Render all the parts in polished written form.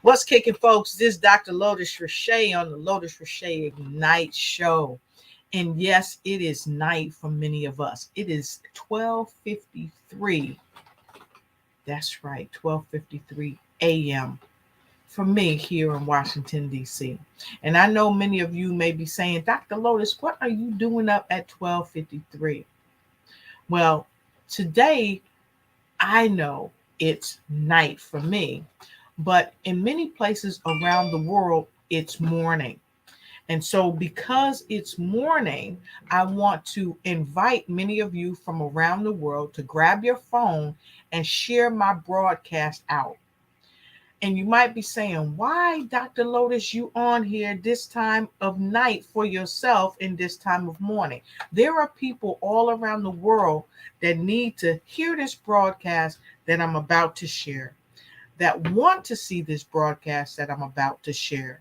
What's kicking, folks? This is Dr. Lotus Richey on the Lotus Richey Ignite Show. And yes, it is night for many of us. It is 12:53. That's right, 12:53 a.m. for me here in Washington, D.C. And I know many of you may be saying, Dr. Lotus, what are you doing up at 12:53? Well, today I know it's night for me. But in many places around the world, it's morning. And so because it's morning, I want to invite many of you from around the world to grab your phone and share my broadcast out. And you might be saying, why, Dr. Lotus, you on here this time of night for yourself in this time of morning? There are people all around the world that need to hear this broadcast that I'm about to share, that want to see this broadcast that I'm about to share.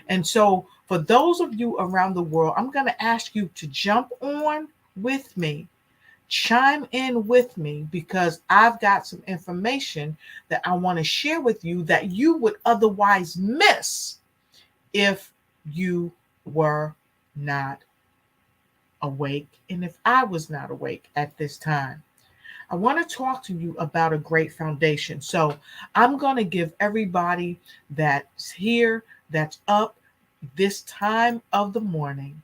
And so for those of you around the world, I'm going to ask you to jump on with me, chime in with me, because I've got some information that I want to share with you that you would otherwise miss if you were not awake and if I was not awake at this time. I want to talk to you about a great foundation. So I'm going to give everybody that's here, that's up this time of the morning,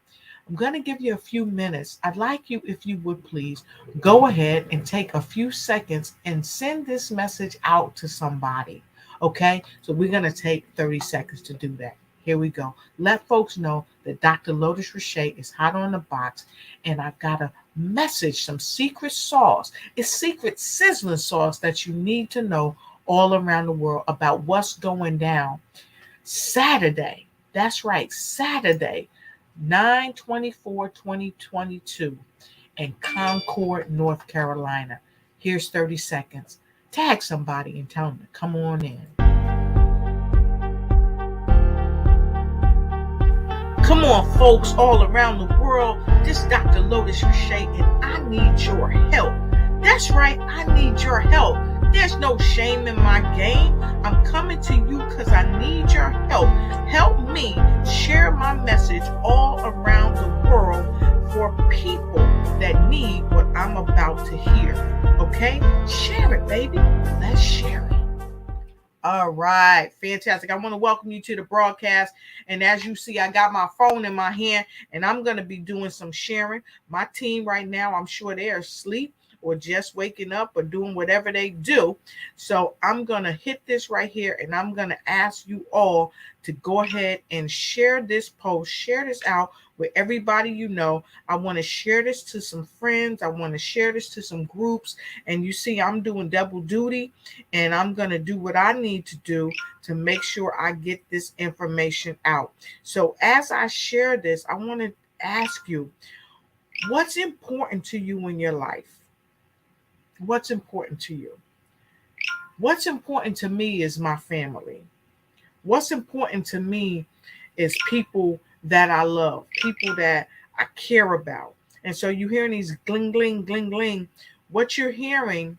I'm going to give you a few minutes. I'd like you, if you would please, go ahead and take a few seconds and send this message out to somebody. Okay? So we're going to take 30 seconds to do that. Here we go. Let folks know that Dr. Lotus Richey is hot on the box, and I've got a message, some secret sauce. It's secret sizzling sauce that you need to know all around the world about what's going down Saturday. That's right, Saturday, 9/24/2022 in Concord, North Carolina. Here's 30 seconds. Tag somebody and tell them to come on in. Come on, folks, all around the world. This is Dr. Lotus Richey, and I need your help. That's right, I need your help. There's no shame in my game. I'm coming to you because I need your help. Help me share my message all around the world for people that need what I'm about to hear. Okay? Share it, baby. Let's share it. All right, fantastic. I want to welcome you to the broadcast. And as you see, I got my phone in my hand, and I'm going to be doing some sharing. My team right now, I'm sure they are asleep or just waking up or doing whatever they do. So I'm going to hit this right here, and I'm going to ask you all to go ahead and share this post, share this out with everybody you know. I want to share this to some friends. I want to share this to some groups. And you see, I'm doing double duty, and I'm going to do what I need to do to make sure I get this information out. So as I share this, I want to ask you, what's important to you in your life? What's important to you? What's important to me is my family. What's important to me is people that I love, people that I care about. And so you're hearing these gling, gling, gling, gling. What you're hearing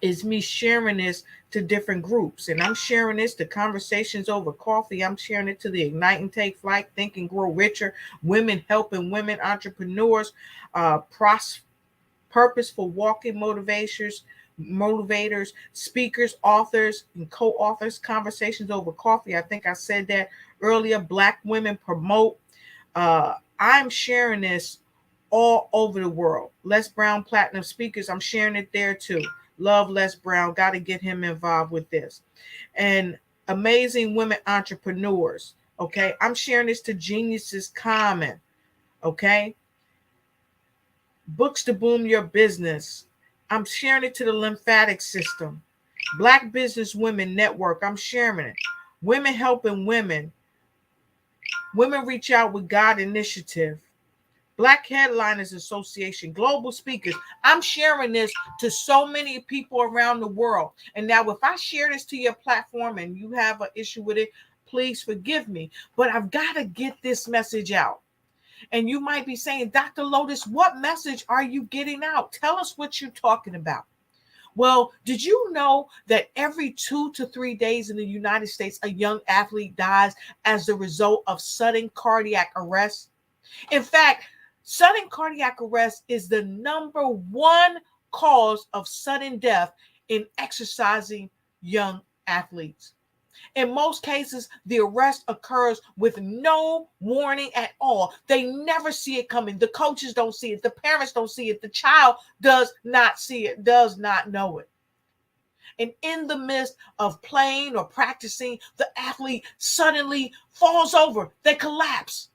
is me sharing this to different groups. And I'm sharing this to Conversations Over Coffee. I'm sharing it to the Ignite and Take Flight, Think and Grow Richer, Women Helping Women, Entrepreneurs, Purposeful Walking Motivators, speakers, authors, and co-authors, Conversations Over Coffee. I think I said that earlier. Black Women Promote. I'm sharing this all over the world. Les Brown Platinum Speakers, I'm sharing it there too. Love Les Brown. Got to get him involved with this. And Amazing Women Entrepreneurs. Okay. I'm sharing this to Geniuses Common. Okay. Books to Boom Your Business. I'm sharing it to the lymphatic system. Black Business Women Network, I'm sharing it. Women Helping Women. Women Reach Out with God Initiative. Black Headliners Association, global speakers. I'm sharing this to so many people around the world. And now, if I share this to your platform and you have an issue with it, please forgive me. But I've got to get this message out. And you might be saying, Dr. Lotus, what message are you getting out? Tell us what you're talking about. Well, did you know that every 2 to 3 days in the United States, a young athlete dies as the result of sudden cardiac arrest? In fact, sudden cardiac arrest is the number one cause of sudden death in exercising young athletes. In most cases, the arrest occurs with no warning at all. They never see it coming. The coaches don't see it. The parents don't see it. The child does not see it, does not know it. And in the midst of playing or practicing, the athlete suddenly falls over. They collapse.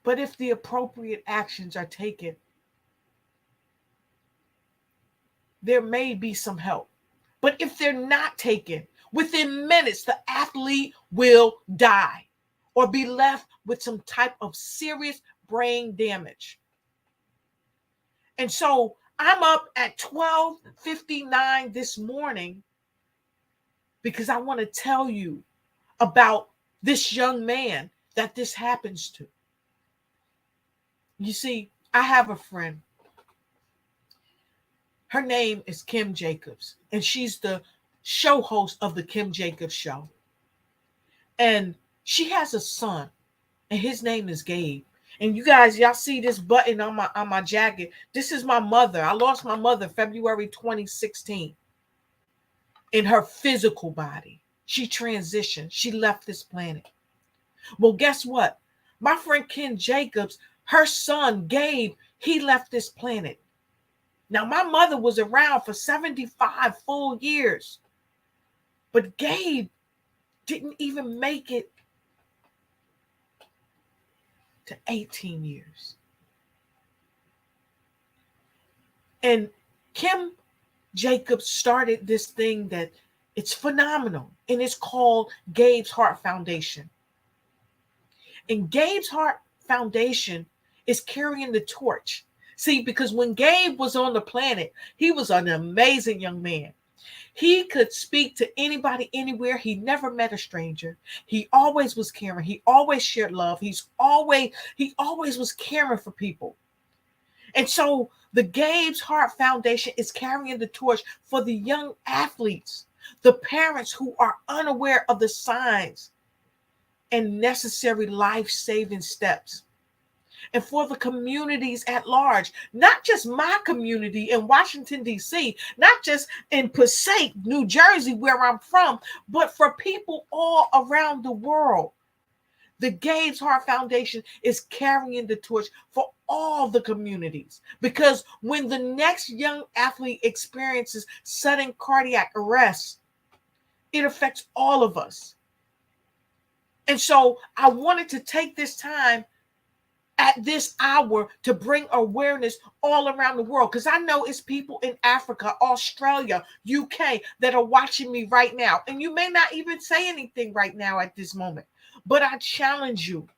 But if the appropriate actions are taken, there may be some help. But if they're not taken, within minutes, the athlete will die or be left with some type of serious brain damage. And so I'm up at 12:59 this morning because I want to tell you about this young man that this happens to. You see, I have a friend. Her name is Kim Jacobs, and she's the show host of the Kim Jacobs Show. And she has a son, and his name is Gabe. And you guys, y'all see this button on my jacket. This is my mother. I lost my mother February 2016 in her physical body. She transitioned. She left this planet. Well, guess what? My friend Kim Jacobs, her son Gabe, he left this planet. Now, my mother was around for 75 full years, but Gabe didn't even make it to 18 years. And Kim Jacobs started this thing that it's phenomenal, and it's called Gabe's Heart Foundation. And Gabe's Heart Foundation is carrying the torch. See, because when Gabe was on the planet, he was an amazing young man. He could speak to anybody, anywhere. He never met a stranger. He always was caring. He always shared love. He always was caring for people. And so the Gabe's Heart Foundation is carrying the torch for the young athletes, the parents who are unaware of the signs and necessary life-saving steps. And for the communities at large, not just my community in Washington, D.C., not just in Passaic, New Jersey, where I'm from, but for people all around the world. The Gabe's Heart Foundation is carrying the torch for all the communities, because when the next young athlete experiences sudden cardiac arrest, it affects all of us. And so I wanted to take this time at this hour to bring awareness all around the world, because I know it's people in Africa, Australia, UK that are watching me right now. And you may not even say anything right now at this moment, but I challenge you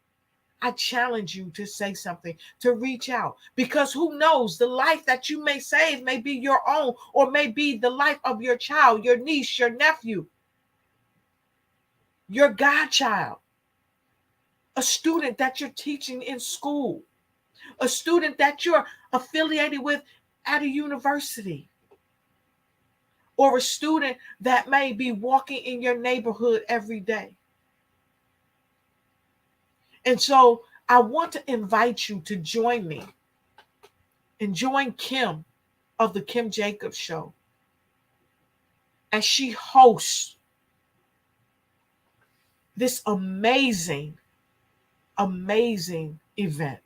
to say something, to reach out, because who knows, the life that you may save may be your own, or may be the life of your child, your niece, your nephew, your godchild, a student that you're teaching in school, a student that you're affiliated with at a university, or a student that may be walking in your neighborhood every day. And so I want to invite you to join me and join Kim of the Kim Jacobs Show as she hosts this amazing event.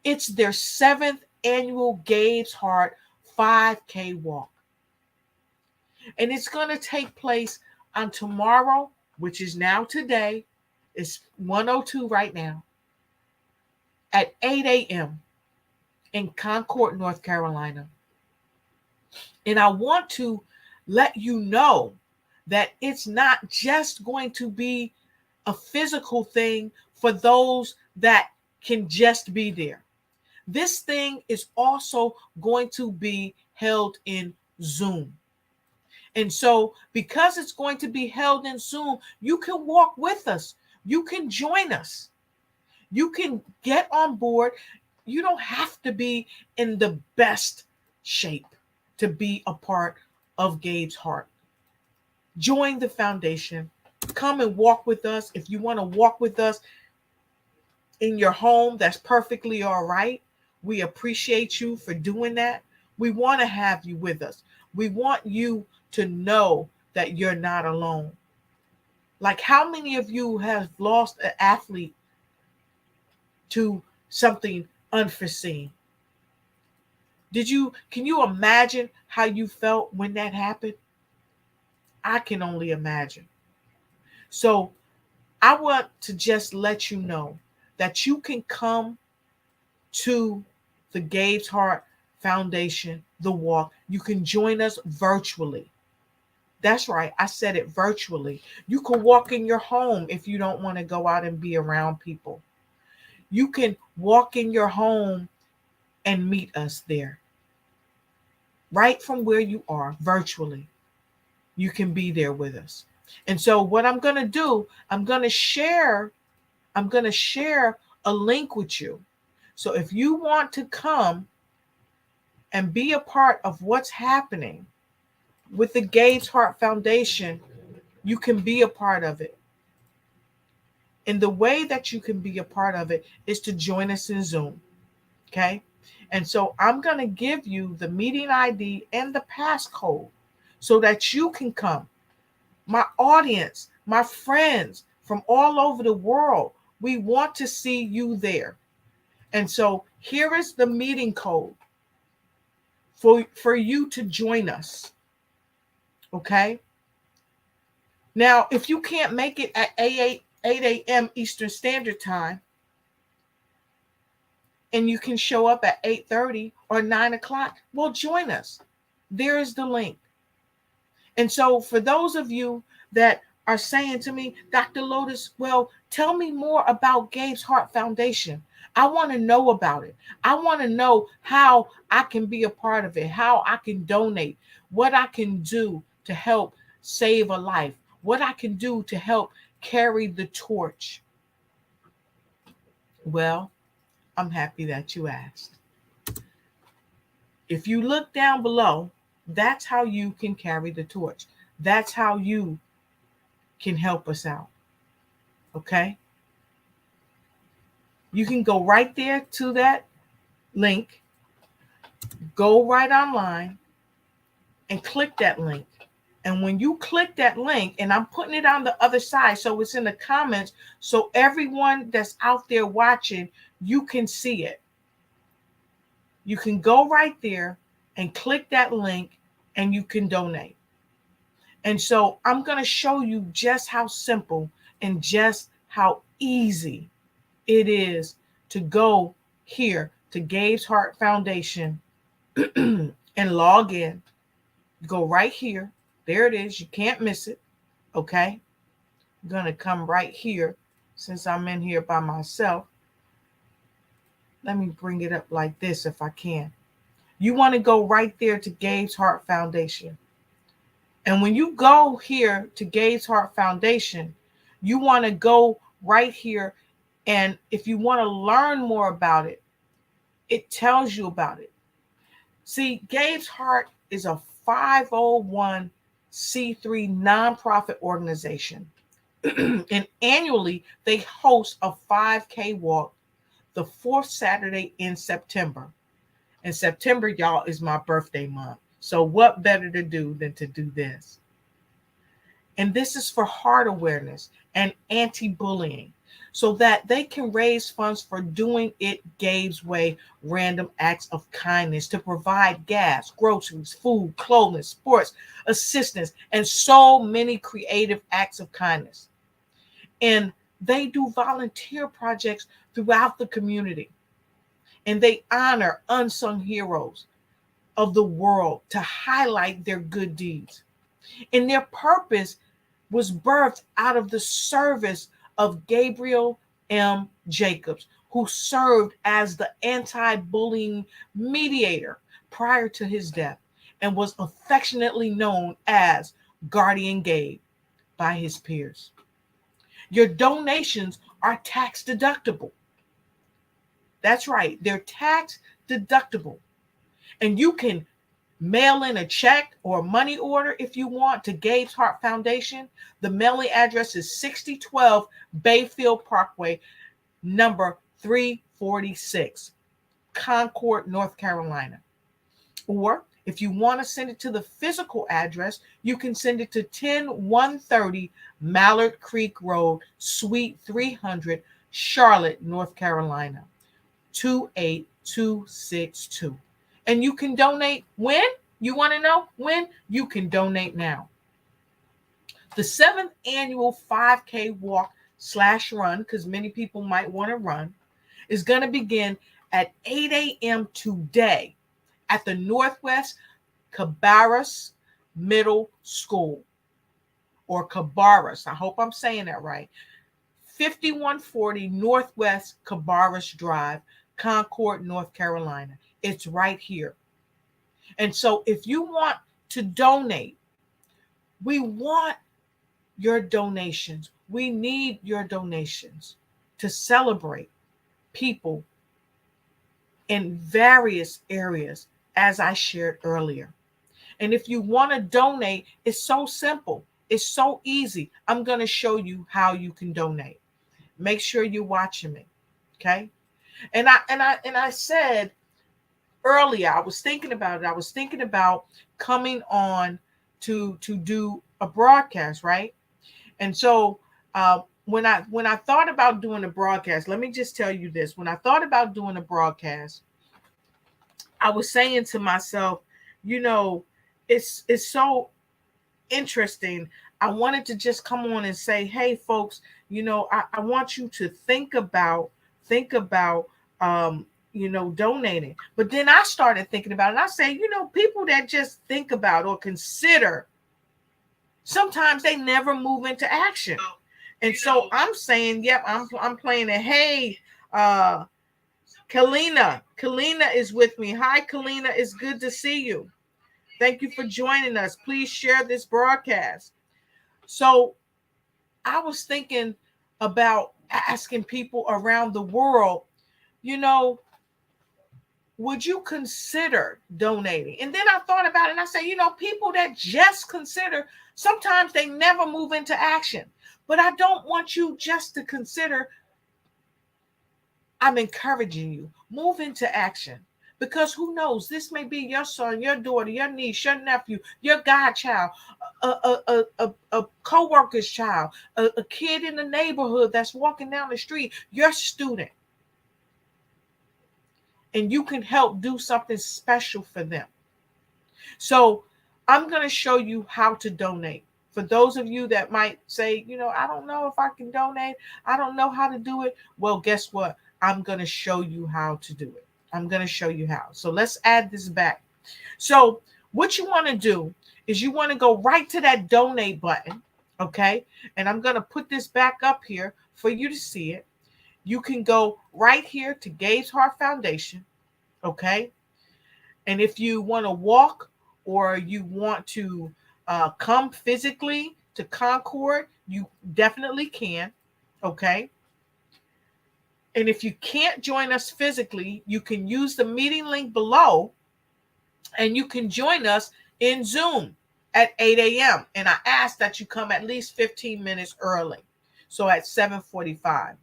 It's their 7th annual Gabe's Heart 5K walk. And it's going to take place on tomorrow, which is now today. It's 1:02 right now, at 8 a.m. in Concord, North Carolina. And I want to let you know that it's not just going to be a physical thing for those that can just be there. This thing is also going to be held in Zoom. And so, because it's going to be held in Zoom, you can walk with us. You can join us. You can get on board. You don't have to be in the best shape to be a part of Gabe's Heart. Join the foundation. Come and walk with us. If you want to walk with us in your home, that's perfectly all right. We appreciate you for doing that. We want to have you with us. We want you to know that you're not alone. Like, how many of you have lost an athlete to something unforeseen? Can you imagine how you felt when that happened? I can only imagine. So I want to just let you know that you can come to the Gabe's Heart Foundation, the walk. You can join us virtually. That's right. I said it, virtually. You can walk in your home if you don't want to go out and be around people. You can walk in your home and meet us there. Right from where you are, virtually. You can be there with us. And so what I'm going to do, I'm going to share a link with you. So if you want to come and be a part of what's happening with the Gabe's Heart Foundation, you can be a part of it. And the way that you can be a part of it is to join us in Zoom. Okay? And so I'm going to give you the meeting ID and the passcode so that you can come. My audience, my friends from all over the world, we want to see you there. And so here is the meeting code for you to join us. Okay? Now, if you can't make it at 8 a.m. Eastern Standard Time, and you can show up at 8:30 or 9 o'clock, well, join us. There is the link. And so for those of you that are saying to me, Dr. Lotus, well, tell me more about Gabe's Heart Foundation. I want to know about it. I want to know how I can be a part of it, how I can donate, what I can do to help save a life, what I can do to help carry the torch. Well, I'm happy that you asked. If you look down below, that's how you can carry the torch. That's how you can help us out. Okay? You can go right there to that link, go right online, and click that link. And when you click that link, and I'm putting it on the other side, so it's in the comments, so everyone that's out there watching, you can see it. You can go right there and click that link, and you can donate. And so I'm going to show you just how simple and just how easy it is to go here to Gabe's Heart Foundation and log in. Go right here. There it is. You can't miss it. Okay. I'm going to come right here since I'm in here by myself. Let me bring it up like this if I can. You want to go right there to Gabe's Heart Foundation. And when you go here to Gabe's Heart Foundation, you want to go right here. And if you want to learn more about it, it tells you about it. See, Gabe's Heart is a 501c3 nonprofit organization. And annually, they host a 5K walk the fourth Saturday in September. And September, y'all, is my birthday month. So what better to do than to do this? And this is for heart awareness and anti-bullying so that they can raise funds for doing it Gabe's way, random acts of kindness to provide gas, groceries, food, clothing, sports, assistance, and so many creative acts of kindness. And they do volunteer projects throughout the community. and they honor unsung heroes of the world to highlight their good deeds. And their purpose was birthed out of the service of Gabriel M. Jacobs, who served as the anti bullying mediator prior to his death and was affectionately known as Guardian Gabe by his peers. Your donations are tax deductible. That's right, they're tax deductible. And you can mail in a check or a money order if you want to Gabe's Heart Foundation. The mailing address is 6012 Bayfield Parkway, number 346, Concord, North Carolina. Or if you want to send it to the physical address, you can send it to 10130 Mallard Creek Road, Suite 300, Charlotte, North Carolina, 28262. And you can donate when? You want to know when? You can donate now. The 7th annual 5K walk/run, because many people might want to run, is going to begin at 8 a.m. today at the Northwest Cabarrus Middle School, or Cabarrus. I hope I'm saying that right. 5140 Northwest Cabarrus Drive, Concord, North Carolina. It's right here. And so if you want to donate, we want your donations. We need your donations to celebrate people in various areas, as I shared earlier. And if you want to donate, it's so simple. It's so easy. I'm going to show you how you can donate. Make sure you're watching me. Okay? And I said earlier, I was thinking about it. I was thinking about coming on to do a broadcast, right? And so when I thought about doing a broadcast, let me just tell you this. When I thought about doing a broadcast, I was saying to myself, it's so interesting. I wanted to just come on and say, hey, folks, I want you to think about donating. But then I started thinking about it. And I say, people that just think about or consider, sometimes they never move into action. And so I'm saying, yep, I'm playing it. Hey, Kalina is with me. Hi, Kalina. It's good to see you. Thank you for joining us. Please share this broadcast. So I was thinking about asking people around the world, would you consider donating? And then I thought about it and I said, people that just consider, sometimes they never move into action. But I don't want you just to consider. I'm encouraging you. Move into action. Because who knows? This may be your son, your daughter, your niece, your nephew, your godchild, a co-worker's child, a kid in the neighborhood that's walking down the street, your student. And you can help do something special for them. So I'm going to show you how to donate. For those of you that might say, I don't know if I can donate. I don't know how to do it. Well, guess what? I'm going to show you how to do it. I'm going to show you how. So let's add this back. So what you want to do is you want to go right to that donate button. Okay. And I'm going to put this back up here for you to see it. You can go right here to Gabe's Heart Foundation. Okay. And if you want to walk or you want to come physically to Concord, you definitely can. Okay. And if you can't join us physically, you can use the meeting link below and you can join us in Zoom at 8 a.m. And I ask that you come at least 15 minutes early. So at 7:45.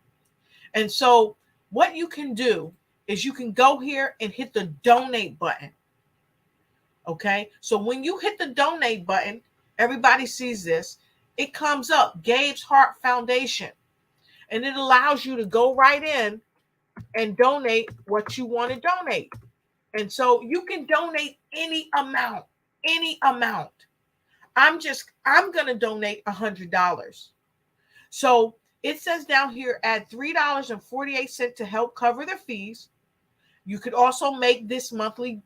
And so what you can do is you can go here and hit the donate button. Okay. So when you hit the donate button, everybody sees this. It comes up, Gabe's Heart Foundation. And it allows you to go right in and donate what you want to donate. And so you can donate any amount. I'm going to donate $100. So it says down here, add $3.48 to help cover the fees. You could also make this a monthly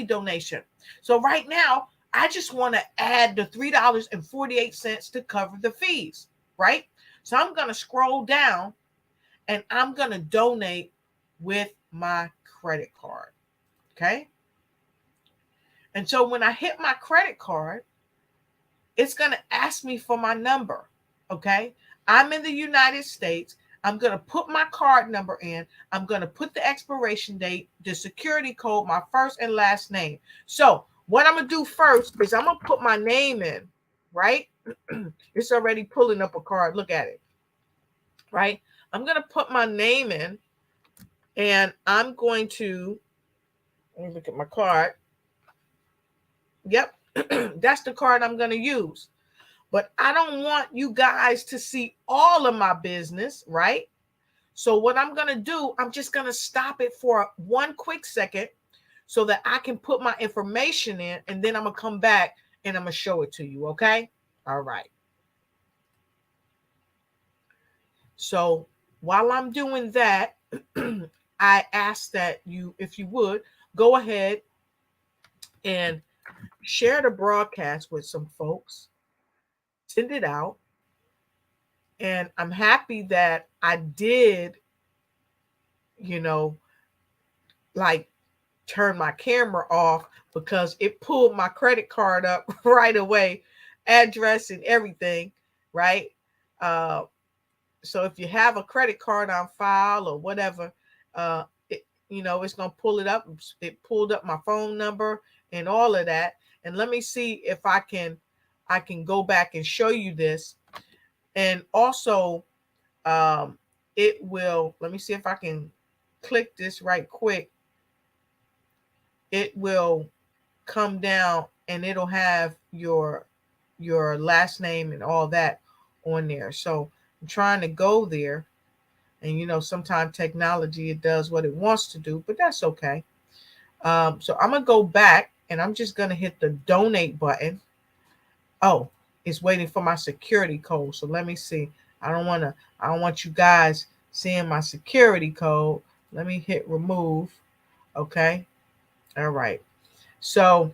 donation. So right now, I just want to add the $3.48 to cover the fees, right? So I'm going to scroll down and I'm going to donate with my credit card. Okay. And so when I hit my credit card, it's going to ask me for my number. Okay. I'm in the United States. I'm going to put my card number in. I'm going to put the expiration date, the security code, my first and last name. So what I'm going to do first is I'm going to put my name in, right? It's already pulling up a card. Look at it, right? I'm going to put my name in and I'm going to, let me look at my card. Yep, that's the card I'm going to use. But I don't want you guys to see all of my business, right? So what I'm going to do, I'm just going to stop it for one quick second so that I can put my information in, and then I'm going to come back and I'm going to show it to you, okay? All right. So while I'm doing that, I ask that you, if you would, go ahead and share the broadcast with some folks, send it out. And I'm happy that I did, you know, like turn my camera off because it pulled my credit card up right away, address and everything, right? So if you have a credit card on file or whatever, it's going to pull it up. It pulled up my phone number and all of that. And let me see if I can go back and show you this. And also, it will, let me see if I can click this right quick. It will come down and it'll have your last name and all that on there. So I'm trying to go there, and sometimes technology, it does what it wants to do, but that's okay. So I'm gonna go back and I'm just gonna hit the donate button. Oh, it's waiting for my security code. So let me see. I don't want you guys seeing my security code. Let me hit remove. Okay. All right. So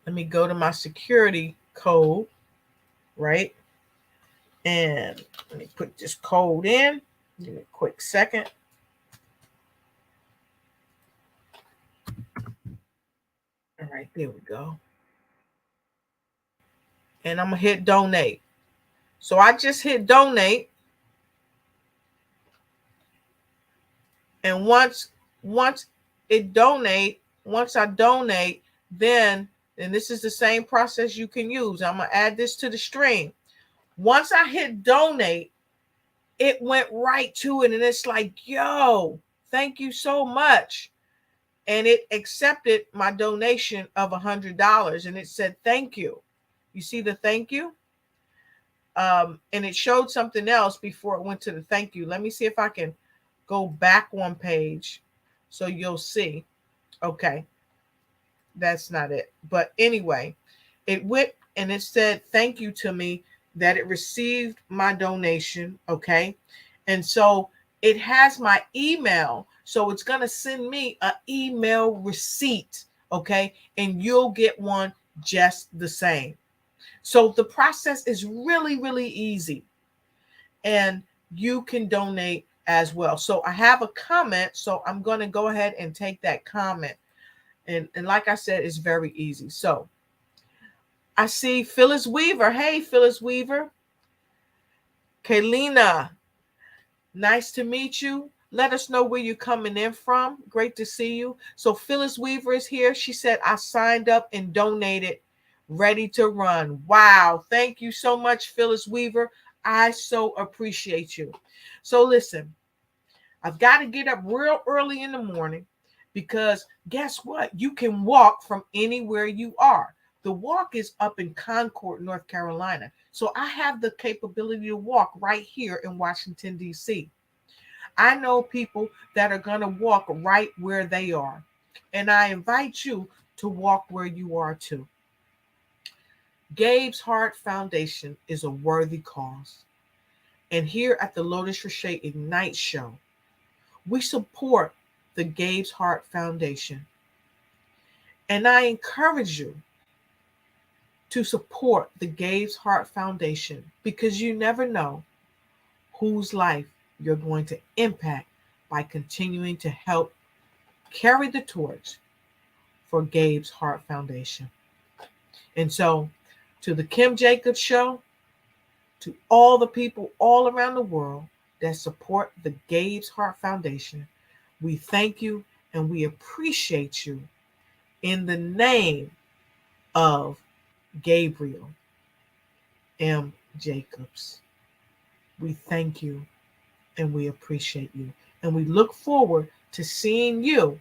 let me go to my security code, right? And let me put this code in. Give me a quick second. All right, there we go. And I'm going to hit donate. So I just hit donate. And once I donate, then, and this is the same process you can use. I'm going to add this to the stream. Once I hit donate, it went right to it. And it's like, yo, thank you so much. And it accepted my donation of $100. And it said, thank you. You see the thank you? And it showed something else before it went to the thank you. Let me see if I can go back one page so you'll see. Okay. That's not it. But anyway, it went and it said thank you to me that it received my donation. Okay. And so it has my email. So it's going to send me an email receipt. Okay. And you'll get one just the same. So the process is really, really easy. And you can donate as well. So I have a comment. So I'm going to go ahead and take that comment. And like I said, it's very easy. So I see Phyllis Weaver. Hey, Phyllis Weaver. Kaylina, nice to meet you. Let us know where you're coming in from. Great to see you. So Phyllis Weaver is here. She said, I signed up and donated, ready to run. Wow. Thank you so much, Phyllis Weaver. I so appreciate you. So listen, I've got to get up real early in the morning because guess what? You can walk from anywhere you are. The walk is up in Concord, North Carolina. So I have the capability to walk right here in Washington, D.C. I know people that are going to walk right where they are. And I invite you to walk where you are too. Gabe's Heart Foundation is a worthy cause. And here at the Lotus Crochet Ignite Show, We support the Gabe's Heart Foundation. And I encourage you to support the Gabe's Heart Foundation because you never know whose life you're going to impact by continuing to help carry the torch for Gabe's Heart Foundation. And so, to the Kim Jacobs Show, to all the people all around the world that support the Gabe's Heart Foundation, we thank you and we appreciate you in the name of Gabriel M. Jacobs. We thank you and we appreciate you. And we look forward to seeing you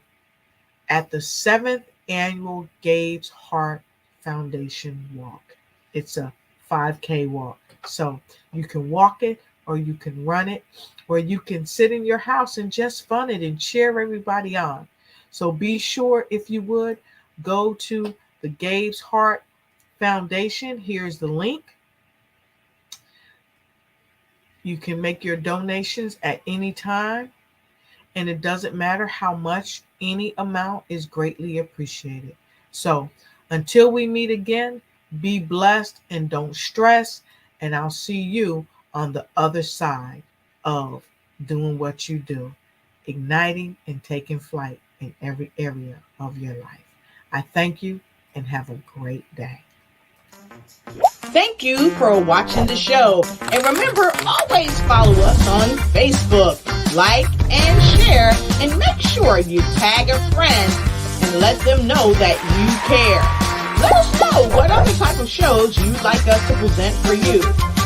at the 7th annual Gabe's Heart Foundation Walk. It's a 5K walk. So you can walk it or you can run it or you can sit in your house and just fun it and cheer everybody on. So be sure, if you would, go to the Gabe's Heart Foundation. Here's the link. You can make your donations at any time, and it doesn't matter how much. Any amount is greatly appreciated. So until we meet again, be blessed and don't stress, and I'll see you on the other side of doing what you do, igniting and taking flight in every area of your life. I thank you and have a great day. Thank you for watching the show. And remember, always follow us on Facebook. Like and share, and make sure you tag a friend and let them know that you care. Let us know what other type of shows you'd like us to present for you.